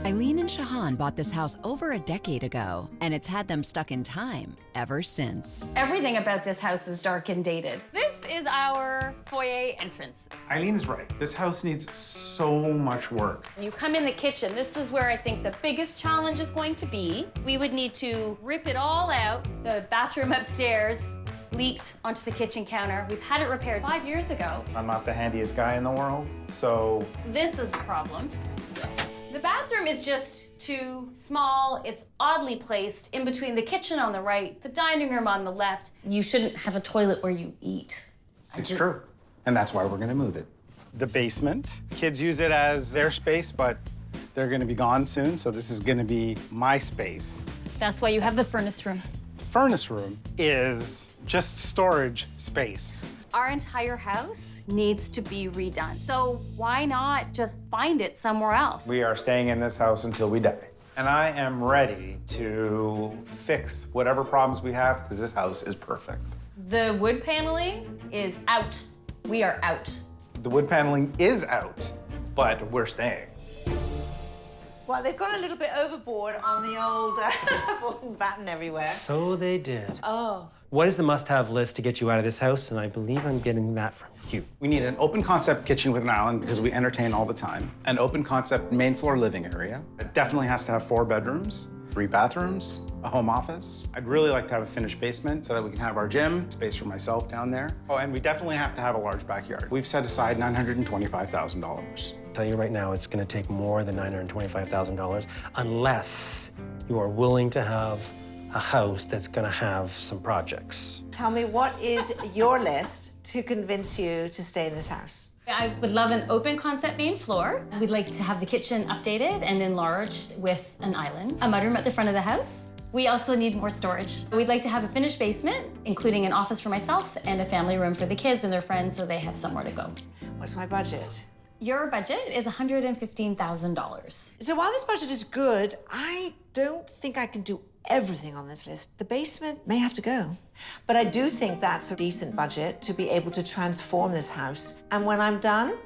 Eileen and Shahan bought this house over a decade ago, and it's had them stuck in time ever since. Everything about this house is dark and dated. This is our foyer entrance. Eileen is right. This house needs so much work. When you come in the kitchen, this is where I think the biggest challenge is going to be. We would need to rip it all out. The bathroom upstairs leaked onto the kitchen counter. We've had it repaired 5 years ago. I'm not the handiest guy in the world, so... This is a problem. The bathroom is just too small. It's oddly placed in between the kitchen on the right, the dining room on the left. You shouldn't have a toilet where you eat. It's true. And that's why we're gonna move it. The basement. Kids use it as their space, but they're gonna be gone soon, so this is gonna be my space. That's why you have the furnace room. Furnace room is just storage space. Our entire house needs to be redone. So why not just find it somewhere else? We are staying in this house until we die. And I am ready to fix whatever problems we have, because this house is perfect. The wood paneling is out. We are out. The wood paneling is out, but we're staying. Well, they've gone a little bit overboard on the old batten everywhere. So they did. Oh. What is the must-have list to get you out of this house? And I believe I'm getting that from you. We need an open concept kitchen with an island because we entertain all the time. An open concept main floor living area. It definitely has to have 4 bedrooms, 3 bathrooms, a home office. I'd really like to have a finished basement so that we can have our gym, space for myself down there. Oh, and we definitely have to have a large backyard. We've set aside $925,000. I'll tell you right now, it's gonna take more than $925,000 unless you are willing to have a house that's gonna have some projects. Tell me, what is your list to convince you to stay in this house? I would love an open concept main floor. We'd like to have the kitchen updated and enlarged with an island. A mudroom at the front of the house. We also need more storage. We'd like to have a finished basement, including an office for myself and a family room for the kids and their friends so they have somewhere to go. What's my budget? Your budget is $115,000. So while this budget is good, I don't think I can do everything on this list. The basement may have to go. But I do think that's a decent budget to be able to transform this house. And when I'm done,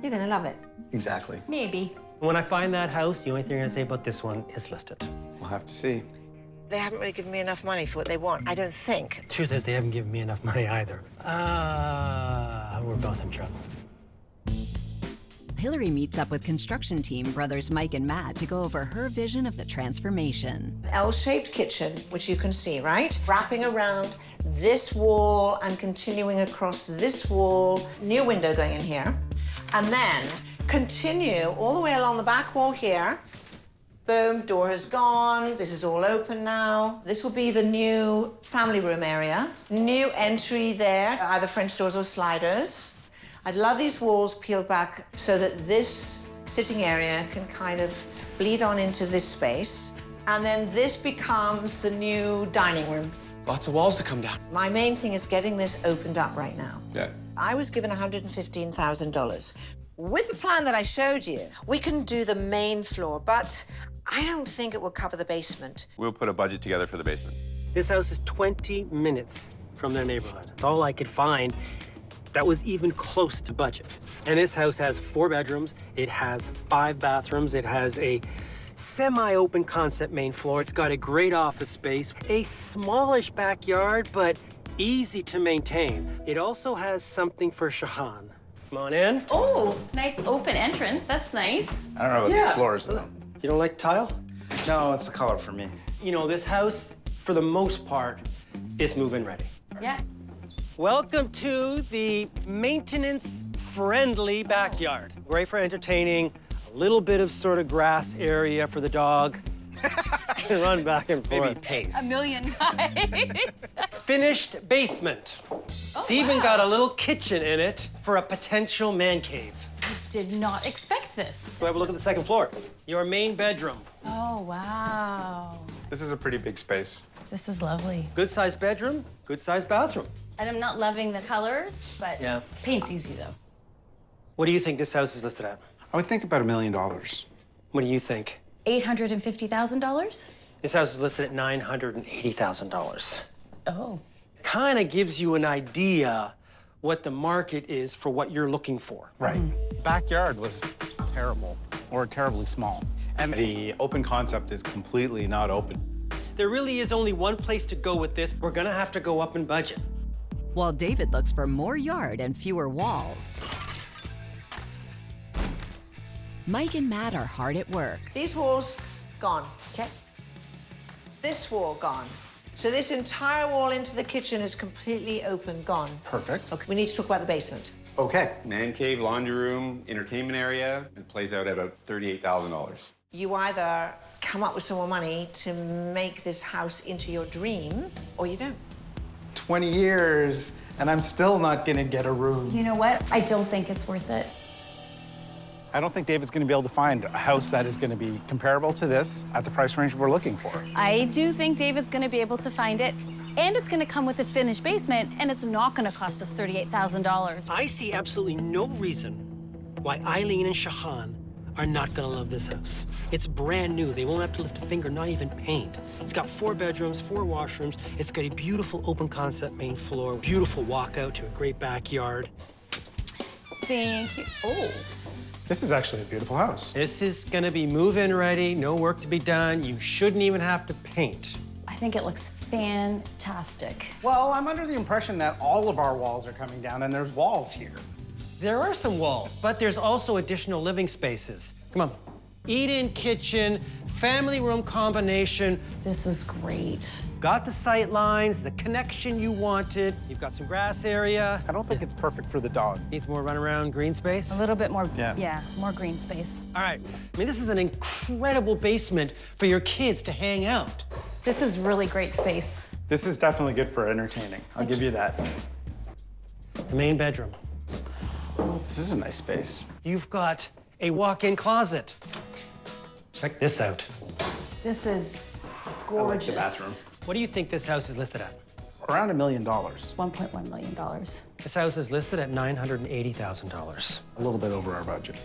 you're gonna love it. Exactly. Maybe. When I find that house, the only thing I'm gonna say about this one is list it. We'll have to see. They haven't really given me enough money for what they want, I don't think. Truth is, they haven't given me enough money either. We're both in trouble. Hilary meets up with construction team brothers Mike and Matt to go over her vision of the transformation. L-shaped kitchen, which you can see, right? Wrapping around this wall and continuing across this wall. New window going in here. And then continue all the way along the back wall here. Boom, door has gone. This is all open now. This will be the new family room area. New entry there, either French doors or sliders. I'd love these walls peeled back so that this sitting area can kind of bleed on into this space. And then this becomes the new dining room. Lots of walls to come down. My main thing is getting this opened up right now. Yeah. I was given $115,000. With the plan that I showed you, we can do the main floor, but I don't think it will cover the basement. We'll put a budget together for the basement. This house is 20 minutes from their neighborhood. It's all I could find that was even close to budget. And this house has 4 bedrooms, it has 5 bathrooms, it has a semi-open concept main floor, it's got a great office space, a smallish backyard, but easy to maintain. It also has something for Shahan. Come on in. Oh, nice open entrance. That's nice. I don't know about these floors, though. You don't like tile? No, it's the color for me. You know, this house, for the most part, is move-in ready. Yeah. Welcome to the maintenance-friendly backyard. Great for entertaining, a little bit of sort of grass area for the dog to run back and forth. Maybe pace. A million times. Finished basement. It's even got a little kitchen in it for a potential man cave. Did not expect this. So have a look at the second floor. Your main bedroom. Oh, wow. This is a pretty big space. This is lovely. Good-sized bedroom, good-sized bathroom. And I'm not loving the colors, but Yeah. paint's easy, though. What do you think this house is listed at? I would think about $1 million. What do you think? $850,000? This house is listed at $980,000. Oh. Kind of gives you an idea what the market is for what you're looking for. Right. Backyard was terrible or terribly small. And the open concept is completely not open. There really is only one place to go with this. We're gonna have to go up in budget. While David looks for more yard and fewer walls, Mike and Matt are hard at work. These walls, gone. Okay. This wall, gone. So this entire wall into the kitchen is completely open, gone. Perfect. Okay, we need to talk about the basement. Okay. Man cave, laundry room, entertainment area. It plays out at about $38,000. You either come up with some more money to make this house into your dream, or you don't. 20 years, and I'm still not gonna get a room. You know what? I don't think it's worth it. I don't think David's gonna be able to find a house that is gonna be comparable to this at the price range we're looking for. I do think David's gonna be able to find it, and it's gonna come with a finished basement, and it's not gonna cost us $38,000. I see absolutely no reason why Eileen and Shahan are not gonna love this house. It's brand new. They won't have to lift a finger, not even paint. It's got 4 bedrooms, 4 washrooms. It's got a beautiful open concept main floor, beautiful walkout to a great backyard. Thank you. Oh. This is actually a beautiful house. This is gonna be move-in ready, no work to be done. You shouldn't even have to paint. I think it looks fantastic. Well, I'm under the impression that all of our walls are coming down and there's walls here. There are some walls, but there's also additional living spaces. Come on. Eat-in kitchen, family room combination. This is great. Got the sight lines, the connection you wanted. You've got some grass area. I don't think it's perfect for the dog. Needs more runaround green space. A little bit more, Yeah. more green space. All right. I mean, this is an incredible basement for your kids to hang out. This is really great space. This is definitely good for entertaining. I'll give you that. The main bedroom. This is a nice space. You've got a walk-in closet. Check this out. This is I like gorgeous. the bathroom. What do you think this house is listed at? Around $1 million. $1.1 million. This house is listed at $980,000. A little bit over our budget.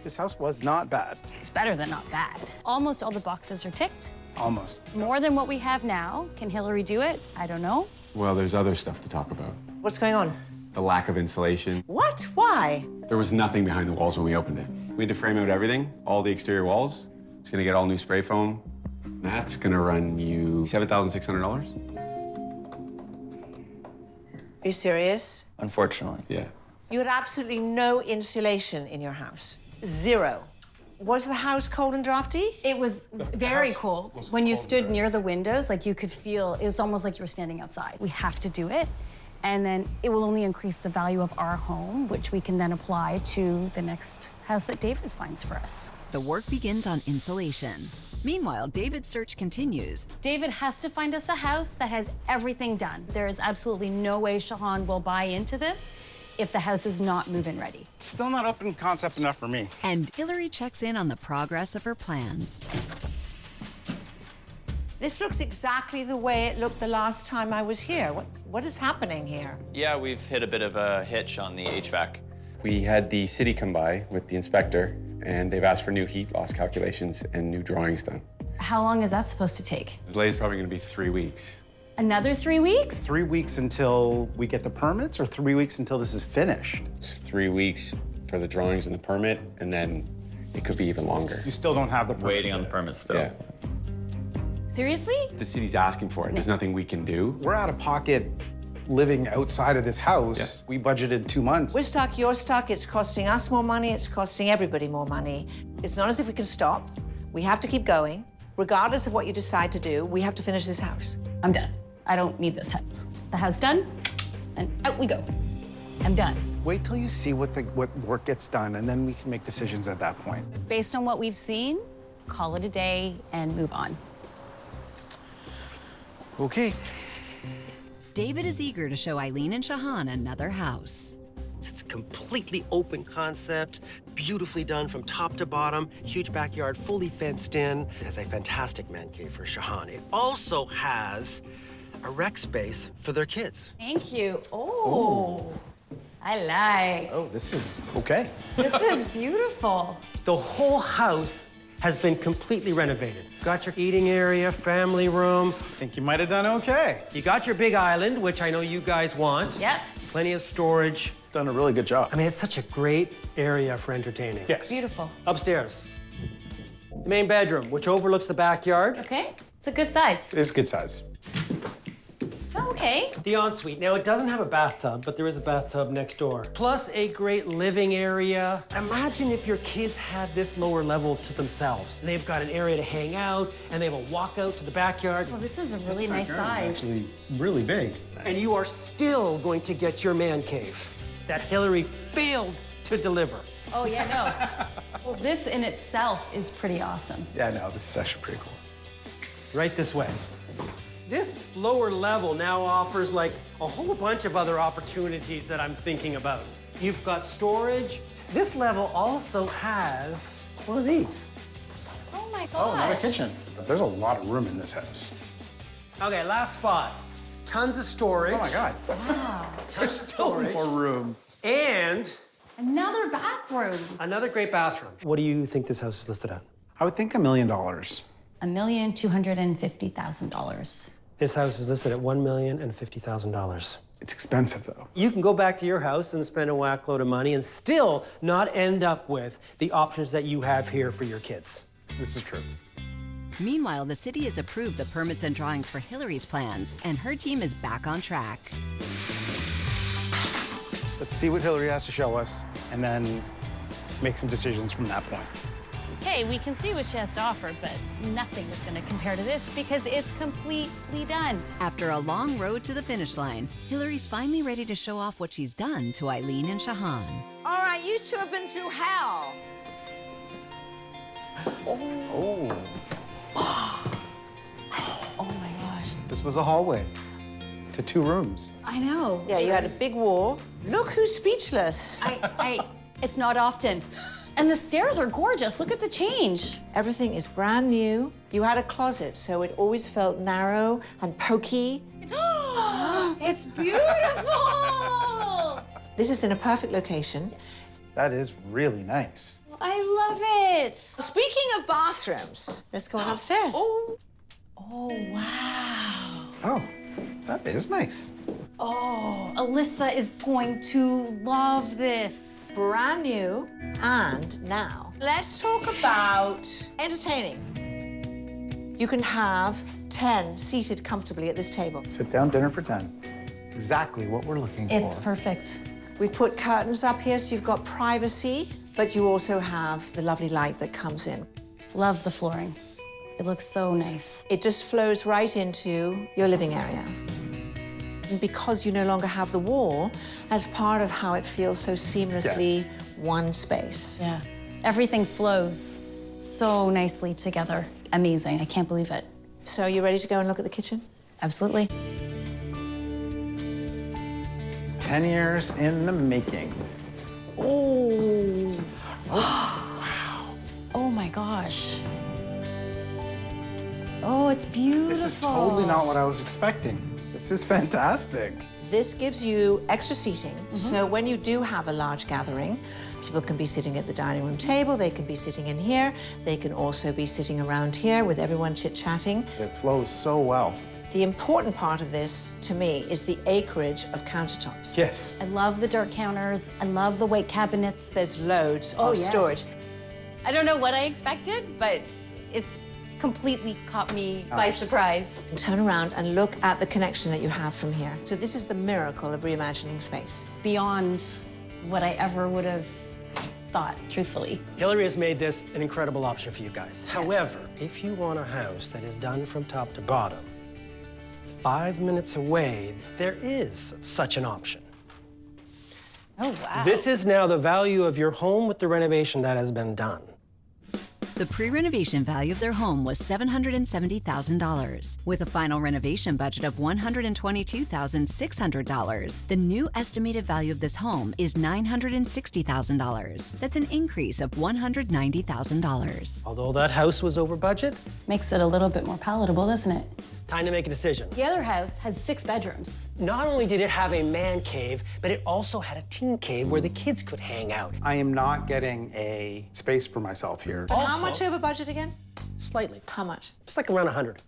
This house was not bad. It's better than not bad. Almost all the boxes are ticked. Almost. More than what we have now. Can Hilary do it? I don't know. Well, there's other stuff to talk about. What's going on? The lack of insulation. What? Why? There was nothing behind the walls when we opened it. We had to frame out everything, all the exterior walls. It's gonna get all new spray foam. That's gonna run you $7,600. Are you serious? Unfortunately. Yeah. You had absolutely no insulation in your house. Zero. Was the house cold and drafty? It was very cold. When you stood near the windows, like you could feel, it was almost like you were standing outside. We have to do it. And then it will only increase the value of our home, which we can then apply to the next house that David finds for us. The work begins on insulation. Meanwhile, David's search continues. David has to find us a house that has everything done. There is absolutely no way Shahan will buy into this if the house is not move-in ready. Still not open concept enough for me. And Hilary checks in on the progress of her plans. This looks exactly the way it looked the last time I was here. What is happening here? Yeah, we've hit a bit of a hitch on the HVAC. We had the city come by with the inspector, and they've asked for new heat loss calculations and new drawings done. How long is that supposed to take? The delay is probably gonna be 3 weeks. Another 3 weeks? 3 weeks until we get the permits, or 3 weeks until this is finished? It's 3 weeks for the drawings and the permit, and then it could be even longer. You still don't have the permits Waiting on the yet. permits still. Yeah. Seriously? The city's asking for it. There's nothing we can do. We're out of pocket living outside of this house. Yes. We budgeted 2 months. We're stuck, you're stuck. It's costing us more money. It's costing everybody more money. It's not as if we can stop. We have to keep going. Regardless of what you decide to do, we have to finish this house. I'm done. I don't need this house. The house done, and out we go. I'm done. Wait till you see what work gets done, and then we can make decisions at that point. Based on what we've seen, call it a day and move on. Okay. David is eager to show Eileen and Shahan another house. It's completely open concept, beautifully done from top to bottom, huge backyard, fully fenced in. It has a fantastic man cave for Shahan. It also has a rec space for their kids. Thank you. Oh, I like. Oh, this is okay. This is beautiful. The whole house has been completely renovated. Got your eating area, family room. I think you might have done okay. You got your big island, which I know you guys want. Yep. Plenty of storage. Done a really good job. I mean, it's such a great area for entertaining. Yes. Beautiful. Upstairs, the main bedroom, which overlooks the backyard. Okay, it's a good size. It is a good size. Oh, okay. The ensuite. Now, it doesn't have a bathtub, but there is a bathtub next door. Plus a great living area. Imagine if your kids had this lower level to themselves. They've got an area to hang out, and they have a walkout to the backyard. Well, this is a really nice size. Actually, really big. And you are still going to get your man cave that Hilary failed to deliver. Oh, yeah, no. Well, this in itself is pretty awesome. Yeah, no, this is actually pretty cool. Right this way. This lower level now offers like a whole bunch of other opportunities that I'm thinking about. You've got storage. This level also has one of these. Oh, my gosh. Oh, not a kitchen. But there's a lot of room in this house. Okay, last spot. Tons of storage. Oh my God. Wow. There's still more room. And Another bathroom. another great bathroom. What do you think this house is listed at? I would think $1 million. $1,250,000. This house is listed at $1,050,000. It's expensive though. You can go back to your house and spend a whack load of money and still not end up with the options that you have here for your kids. This is true. Meanwhile, the city has approved the permits and drawings for Hilary's plans, and her team is back on track. Let's see what Hilary has to show us and then make some decisions from that point. Okay, we can see what she has to offer, but nothing is going to compare to this because it's completely done. After a long road to the finish line, Hilary's finally ready to show off what she's done to Eileen and Shahan. All right, you two have been through hell. Oh. Oh, my gosh. This was a hallway to 2 rooms. I know. Yeah, you had a big wall. Look who's speechless. It's not often. And the stairs are gorgeous. Look at the change. Everything is brand new. You had a closet, so it always felt narrow and pokey. It's beautiful. This is in a perfect location. That is really nice. I love it. Speaking of bathrooms, let's go on upstairs. Oh, wow. Oh, that is nice. Oh, Alyssa is going to love this. Brand new and now. Let's talk about entertaining. You can have 10 seated comfortably at this table. Sit down, dinner for 10. Exactly what we're looking for. It's perfect. We've put curtains up here so you've got privacy, but you also have the lovely light that comes in. Love the flooring. It looks so nice. It just flows right into your living area. And because you no longer have the wall, as part of how it feels so seamlessly one space. Yeah. Everything flows so nicely together. Amazing. I can't believe it. So you ready to go and look at the kitchen? Absolutely. 10 years in the making. Oh. Wow. Oh my gosh. Oh, it's beautiful. This is totally not what I was expecting. This is fantastic. This gives you extra seating. So when you do have a large gathering, people can be sitting at the dining room table, they can be sitting in here, they can also be sitting around here with everyone chit-chatting. It flows so well. The important part of this, to me, is the acreage of countertops. Yes. I love the dirt counters. I love the white cabinets. There's loads Oh, of yes. storage. I don't know what I expected, but it's completely caught me by surprise. Turn around and look at the connection that you have from here. So this is the miracle of reimagining space. Beyond what I ever would have thought, truthfully. Hilary has made this an incredible option for you guys. However, if you want a house that is done from top to bottom, 5 minutes away, there is such an option. Oh, wow. This is now the value of your home with the renovation that has been done. The pre-renovation value of their home was $770,000. With a final renovation budget of $122,600, the new estimated value of this home is $960,000. That's an increase of $190,000. Although that house was over budget, Makes it a little bit more palatable, doesn't it? time to make a decision. The other house had 6 bedrooms. Not only did it have a man cave, but it also had a teen cave where the kids could hang out. I am not getting a space for myself here. But how much over budget again? Slightly. How much? It's like around 100.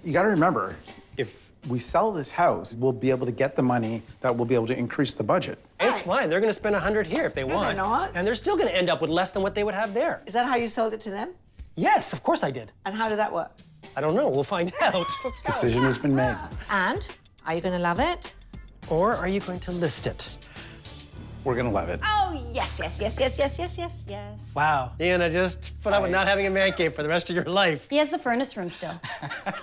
You gotta remember, if we sell this house, we'll be able to get the money that will be able to increase the budget. It's fine. They're going to spend 100 here if they want. they're not. And they're still going to end up with less than what they would have there. Is that how you sold it to them? Yes, of course I did. And how did that work? I don't know. We'll find out. Let's go. Decision has been made. And are you going to love it? Or are you going to list it? We're gonna love it. Oh, yes, yes, yes, yes, yes, yes, yes, yes. Wow. Deanna, just put up with not having a man cave for the rest of your life. He has the furnace room still. But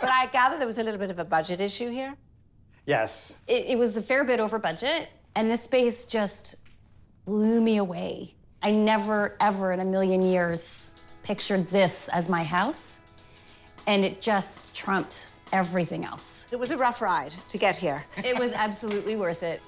I gather there was a little bit of a budget issue here. Yes. It was a fair bit over budget, and this space just blew me away. I never, ever in a million years pictured this as my house, and it just trumped everything else. It was a rough ride to get here. It was absolutely worth it.